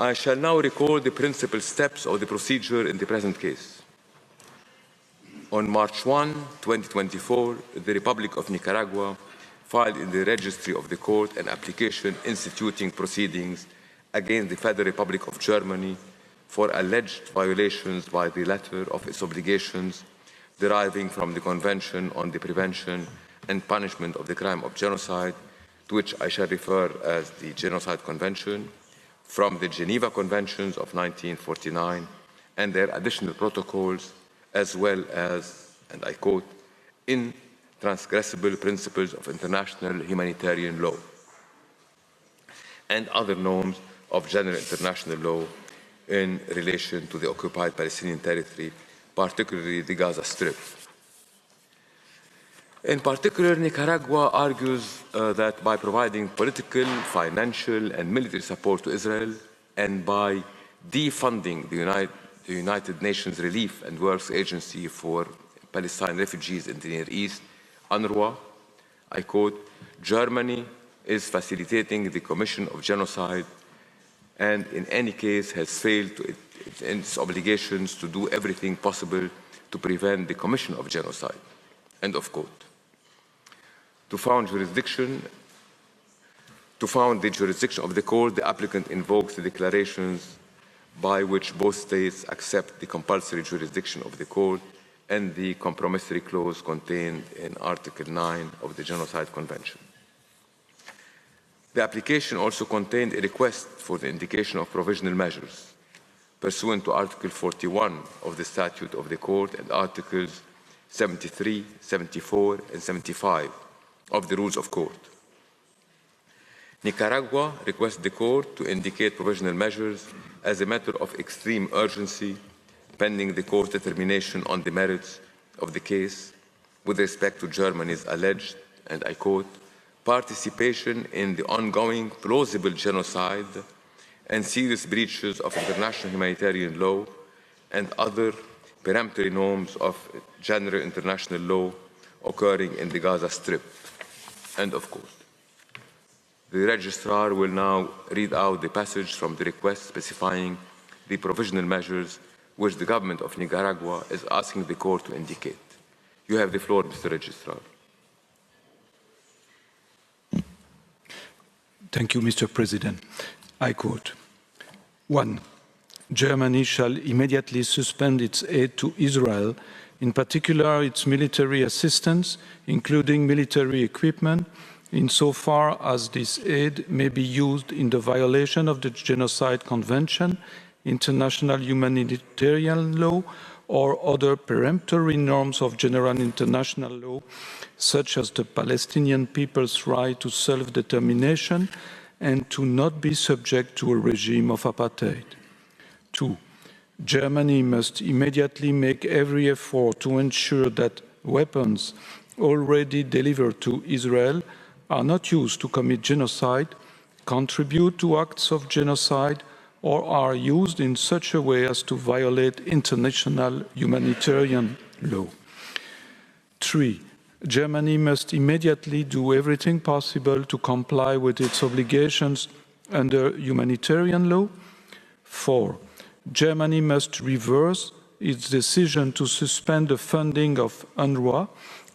I shall now recall the principal steps of the procedure in the present case. On March 1, 2024, the Republic of Nicaragua filed in the registry of the court an application instituting proceedings against the Federal Republic of Germany for alleged violations by the latter of its obligations deriving from the Convention on the Prevention and Punishment of the Crime of Genocide, to which I shall refer as the Genocide Convention, from the Geneva Conventions of 1949 and their additional protocols, as well as, and I quote, intransgressible principles of international humanitarian law and other norms of general international law in relation to the occupied Palestinian territory, particularly the Gaza Strip. In particular, Nicaragua argues that by providing political, financial, and military support to Israel and by defunding the United Nations Relief and Works Agency for Palestine refugees in the Near East, UNRWA, I quote, Germany is facilitating the commission of genocide and in any case has failed in its obligations to do everything possible to prevent the commission of genocide, end of quote. To found the jurisdiction of the court, the applicant invokes the declarations by which both states accept the compulsory jurisdiction of the court and the compromissory clause contained in Article 9 of the Genocide Convention. The application also contained a request for the indication of provisional measures pursuant to Article 41 of the Statute of the Court and Articles 73, 74, and 75 of the Rules of Court. Nicaragua requests the Court to indicate provisional measures as a matter of extreme urgency pending the Court's determination on the merits of the case with respect to Germany's alleged, and I quote, participation in the ongoing plausible genocide and serious breaches of international humanitarian law and other peremptory norms of general international law occurring in the Gaza Strip, end of quote. The registrar will now read out the passage from the request specifying the provisional measures which the government of Nicaragua is asking the court to indicate. You have the floor, Mr. Registrar. Thank you, Mr. President. I quote, 1. Germany shall immediately suspend its aid to Israel, in particular its military assistance, including military equipment, insofar as this aid may be used in the violation of the Genocide Convention, international humanitarian law, or other peremptory norms of general international law, such as the Palestinian people's right to self-determination and to not be subject to a regime of apartheid. 2. Germany must immediately make every effort to ensure that weapons already delivered to Israel are not used to commit genocide, contribute to acts of genocide, or are used in such a way as to violate international humanitarian law. 3. Germany must immediately do everything possible to comply with its obligations under humanitarian law. 4. Germany must reverse its decision to suspend the funding of UNRWA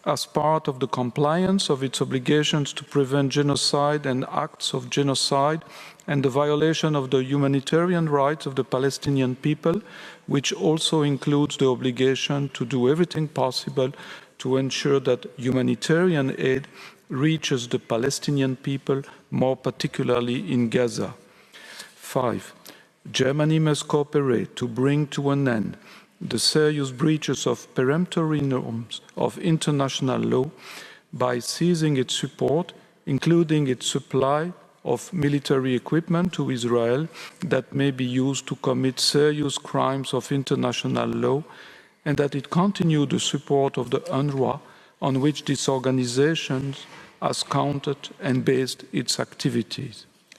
as part of the compliance of its obligations to prevent genocide and acts of genocide and the violation of the humanitarian rights of the Palestinian people, which also includes the obligation to do everything possible to ensure that humanitarian aid reaches the Palestinian people, more particularly in Gaza. 5. Germany must cooperate to bring to an end the serious breaches of peremptory norms of international law by ceasing its support, including its supply of military equipment to Israel that may be used to commit serious crimes of international law, and that it continue the support of the UNRWA on which this organization has counted and based its activities.